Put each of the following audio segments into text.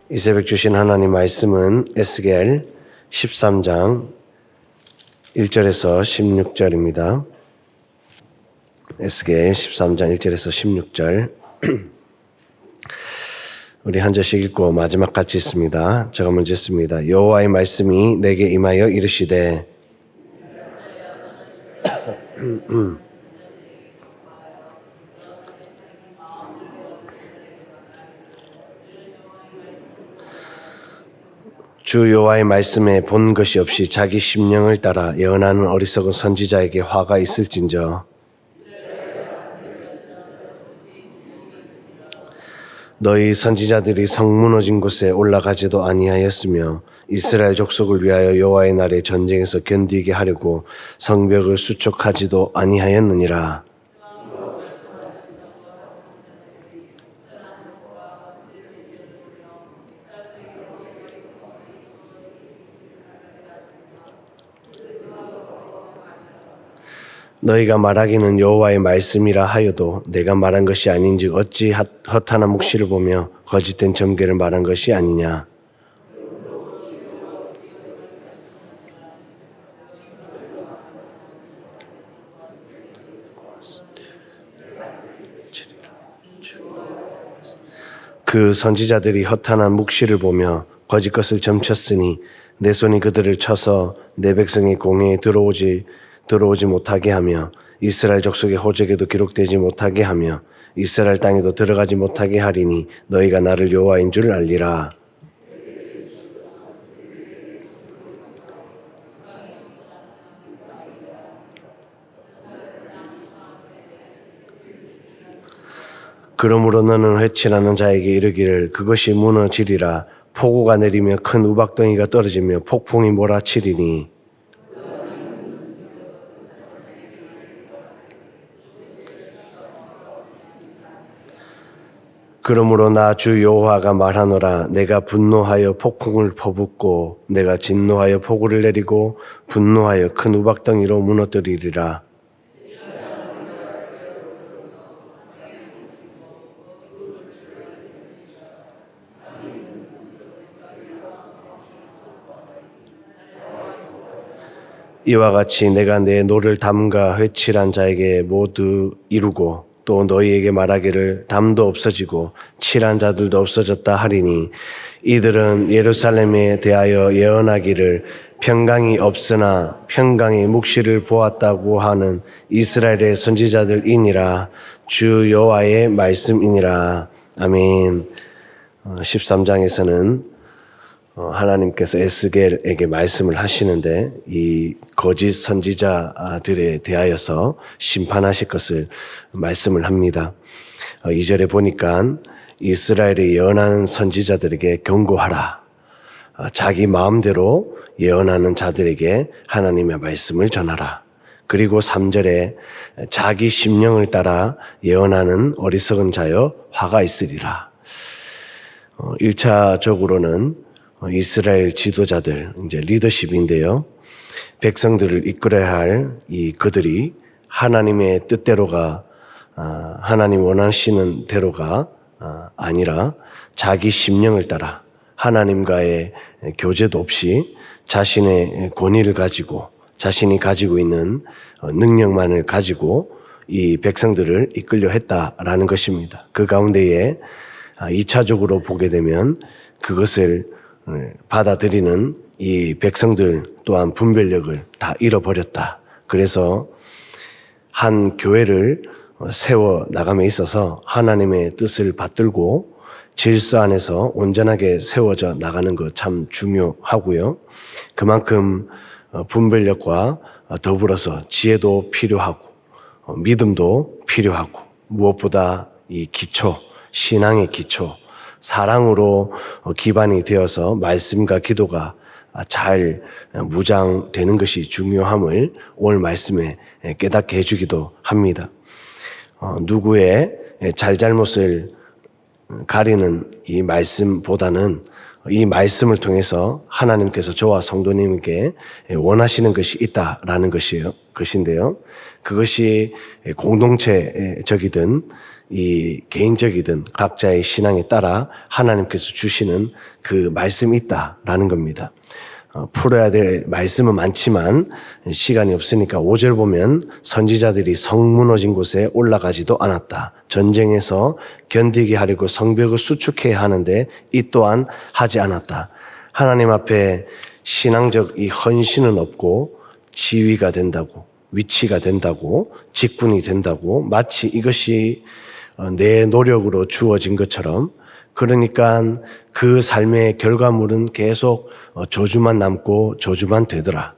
이 새벽 주신 하나님 말씀은 에스겔 13장 1절에서 16절입니다. 에스겔 13장 1절에서 16절 우리 한 절씩 읽고 마지막 같이 있습니다. 제가 먼저 읽습니다. 여호와의 말씀이 내게 임하여 이르시되 주 여호와의 말씀에 본 것이 없이 자기 심령을 따라 예언하는 어리석은 선지자에게 화가 있을진저 너희 선지자들이 성 무너진 곳에 올라가지도 아니하였으며 이스라엘 족속을 위하여 여호와의 날에 전쟁에서 견디게 하려고 성벽을 수축하지도 아니하였느니라. 너희가 말하기는 여호와의 말씀이라 하여도 내가 말한 것이 아닌즉 어찌 허탄한 묵시를 보며 거짓된 점괘를 말한 것이 아니냐. 그 선지자들이 허탄한 묵시를 보며 거짓 것을 점쳤으니 내 손이 그들을 쳐서 내 백성의 공회에 들어오지 못하게 하며 이스라엘 족속의 호적에도 기록되지 못하게 하며 이스라엘 땅에도 들어가지 못하게 하리니 너희가 나를 여호와인 줄 알리라. 그러므로 너는 회칠하는 자에게 이르기를 그것이 무너지리라. 폭우가 내리며 큰 우박덩이가 떨어지며 폭풍이 몰아치리니 그러므로 나 주 여호와가 말하노라. 내가 분노하여 폭풍을 퍼붓고 내가 진노하여 폭우를 내리고 분노하여 큰 우박덩이로 무너뜨리리라. 이와 같이 내가 내 노를 담가 회칠한 자에게 모두 이루고 또 너희에게 말하기를 담도 없어지고 칠한 자들도 없어졌다 하리니 이들은 예루살렘에 대하여 예언하기를 평강이 없으나 평강의 묵시를 보았다고 하는 이스라엘의 선지자들이니라. 주 여호와의 말씀이니라. 아멘. 13장에서는 하나님께서 에스겔에게 말씀을 하시는데 이 거짓 선지자들에 대하여서 심판하실 것을 말씀을 합니다. 2절에 보니까 이스라엘에 예언하는 선지자들에게 경고하라. 자기 마음대로 예언하는 자들에게 하나님의 말씀을 전하라. 그리고 3절에 자기 심령을 따라 예언하는 어리석은 자여 화가 있으리라. 1차적으로는 이스라엘 지도자들, 이제 리더십인데요. 백성들을 이끌어야 할 그들이 하나님의 뜻대로가, 하나님 원하시는 대로가 아니라 자기 심령을 따라 하나님과의 교제도 없이 자신의 권위를 가지고 자신이 가지고 있는 능력만을 가지고 이 백성들을 이끌려 했다라는 것입니다. 그 가운데에 2차적으로 보게 되면 그것을 받아들이는 이 백성들 또한 분별력을 다 잃어버렸다. 그래서 한 교회를 세워 나감에 있어서 하나님의 뜻을 받들고 질서 안에서 온전하게 세워져 나가는 것 참 중요하고요. 그만큼 분별력과 더불어서 지혜도 필요하고 믿음도 필요하고 무엇보다 이 기초, 신앙의 기초, 사랑으로 기반이 되어서 말씀과 기도가 잘 무장되는 것이 중요함을 오늘 말씀에 깨닫게 해주기도 합니다. 누구의 잘잘못을 가리는 이 말씀보다는 이 말씀을 통해서 하나님께서 저와 성도님에게 원하시는 것이 있다라는 것인데요. 그것이 공동체적이든 이 개인적이든 각자의 신앙에 따라 하나님께서 주시는 그 말씀이 있다라는 겁니다. 풀어야 될 말씀은 많지만 시간이 없으니까 5절 보면 선지자들이 성 무너진 곳에 올라가지도 않았다. 전쟁에서 견디게 하려고 성벽을 수축해야 하는데 이 또한 하지 않았다. 하나님 앞에 신앙적 이 헌신은 없고 지위가 된다고, 위치가 된다고, 직분이 된다고, 마치 이것이 내 노력으로 주어진 것처럼, 그러니까 그 삶의 결과물은 계속 저주만 남고 저주만 되더라.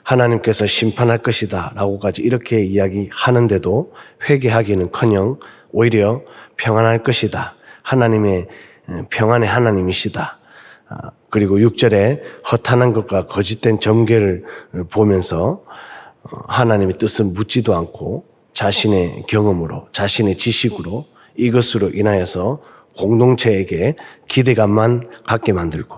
하나님께서 심판할 것이다 라고까지 이렇게 이야기하는데도 회개하기는커녕 오히려 평안할 것이다. 하나님의 평안의 하나님이시다. 그리고 6절에 허탄한 것과 거짓된 점괘를 보면서 하나님의 뜻을 묻지도 않고 자신의 경험으로, 자신의 지식으로 이것으로 인하여서 공동체에게 기대감만 갖게 만들고,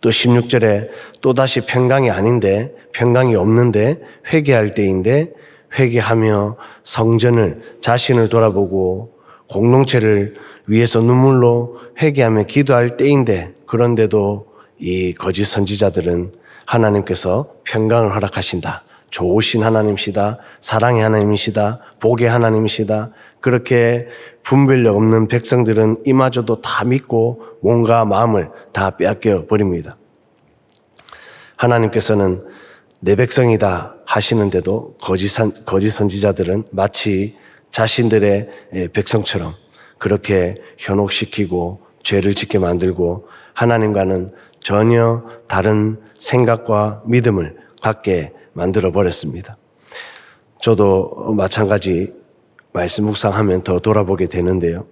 또 16절에 또다시 평강이 아닌데, 평강이 없는데 회개할 때인데 회개하며 성전을, 자신을 돌아보고 공동체를 위해서 눈물로 회개하며 기도할 때인데, 그런데도 이 거짓 선지자들은 하나님께서 평강을 허락하신다, 좋으신 하나님이시다, 사랑의 하나님이시다, 복의 하나님이시다, 그렇게 분별력 없는 백성들은 이마저도 다 믿고 몸과 마음을 다 빼앗겨 버립니다. 하나님께서는 내 백성이다 하시는데도 거짓 선지자들은 마치 자신들의 백성처럼 그렇게 현혹시키고 죄를 짓게 만들고 하나님과는 전혀 다른 생각과 믿음을 갖게 만들어 버렸습니다. 저도 마찬가지 말씀 묵상하면 더 돌아보게 되는데요.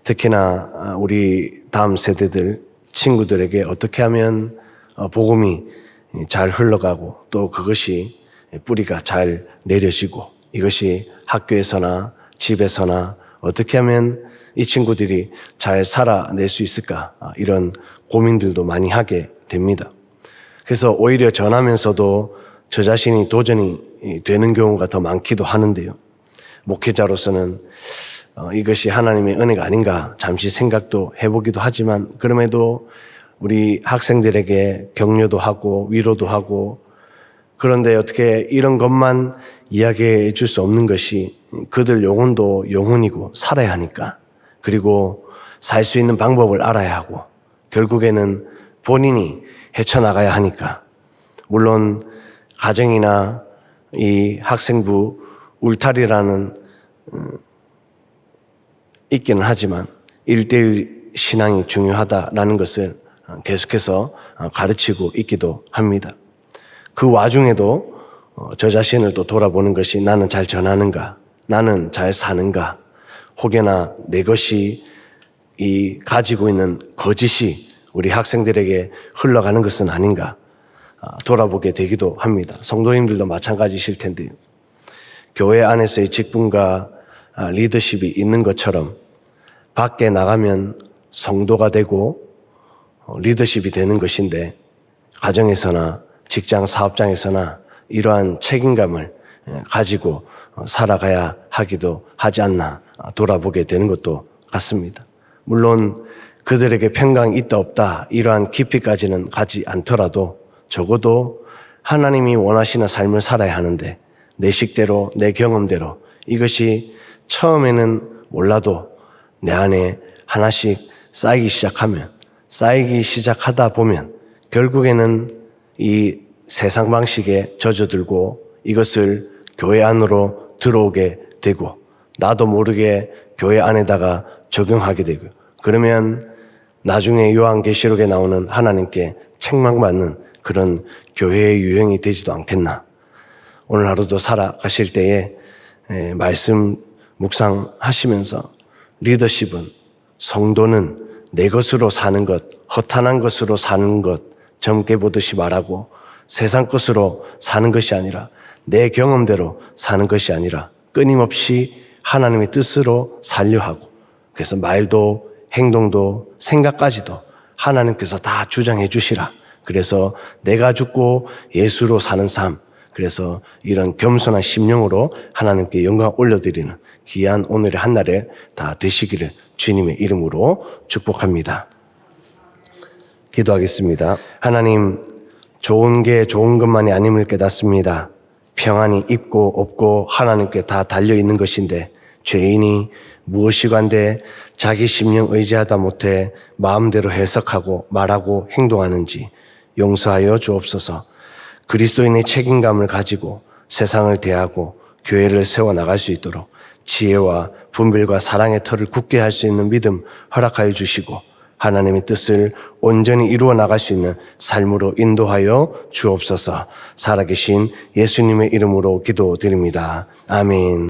특히나 우리 다음 세대들, 친구들에게 어떻게 하면 복음이 잘 흘러가고 또 그것이 뿌리가 잘 내려지고 이것이 학교에서나 집에서나 어떻게 하면 이 친구들이 잘 살아낼 수 있을까, 이런 고민들도 많이 하게 됩니다. 그래서 오히려 전하면서도 저 자신이 도전이 되는 경우가 더 많기도 하는데요. 목회자로서는 이것이 하나님의 은혜가 아닌가 잠시 생각도 해보기도 하지만, 그럼에도 우리 학생들에게 격려도 하고 위로도 하고, 그런데 어떻게 이런 것만 이야기해 줄 수 없는 것이 그들 영혼도 영혼이고 살아야 하니까, 그리고 살 수 있는 방법을 알아야 하고 결국에는 본인이 헤쳐나가야 하니까, 물론 가정이나 이 학생부 울타리라는 있기는 하지만 1:1 신앙이 중요하다라는 것을 계속해서 가르치고 있기도 합니다. 그 와중에도 저 자신을 또 돌아보는 것이, 나는 잘 전하는가, 나는 잘 사는가, 혹여나 내 것이 이 가지고 있는 거짓이 우리 학생들에게 흘러가는 것은 아닌가 돌아보게 되기도 합니다. 성도님들도 마찬가지실 텐데요. 교회 안에서의 직분과 리더십이 있는 것처럼 밖에 나가면 성도가 되고 리더십이 되는 것인데, 가정에서나 직장 사업장에서나 이러한 책임감을 가지고 살아가야 하기도 하지 않나 돌아보게 되는 것도 같습니다. 물론 그들에게 평강이 있다 없다 이러한 깊이까지는 가지 않더라도 적어도 하나님이 원하시는 삶을 살아야 하는데, 내 식대로 내 경험대로 이것이 처음에는 몰라도 내 안에 하나씩 쌓이기 시작하다 보면 결국에는 이 세상 방식에 젖어들고 이것을 교회 안으로 들어오게 되고, 나도 모르게 교회 안에다가 적용하게 되고, 그러면 나중에 요한계시록에 나오는 하나님께 책망받는 그런 교회의 유형이 되지도 않겠나. 오늘 하루도 살아가실 때에 말씀 묵상하시면서 리더십은, 성도는 내 것으로 사는 것, 허탄한 것으로 사는 것 젊게 보듯이 말하고, 세상 것으로 사는 것이 아니라 내 경험대로 사는 것이 아니라 끊임없이 하나님의 뜻으로 살려 하고, 그래서 말도 행동도 생각까지도 하나님께서 다 주장해 주시라. 그래서 내가 죽고 예수로 사는 삶, 그래서 이런 겸손한 심령으로 하나님께 영광 올려드리는 귀한 오늘의 한날에 다 되시기를 주님의 이름으로 축복합니다. 기도하겠습니다. 하나님, 좋은 게 좋은 것만이 아님을 깨닫습니다. 평안이 있고 없고 하나님께 다 달려있는 것인데 죄인이 무엇이간데 자기 심령 의지하다 못해 마음대로 해석하고 말하고 행동하는지 용서하여 주옵소서. 그리스도인의 책임감을 가지고 세상을 대하고 교회를 세워나갈 수 있도록 지혜와 분별과 사랑의 털을 굳게 할 수 있는 믿음 허락하여 주시고 하나님의 뜻을 온전히 이루어 나갈 수 있는 삶으로 인도하여 주옵소서. 살아계신 예수님의 이름으로 기도드립니다. 아멘.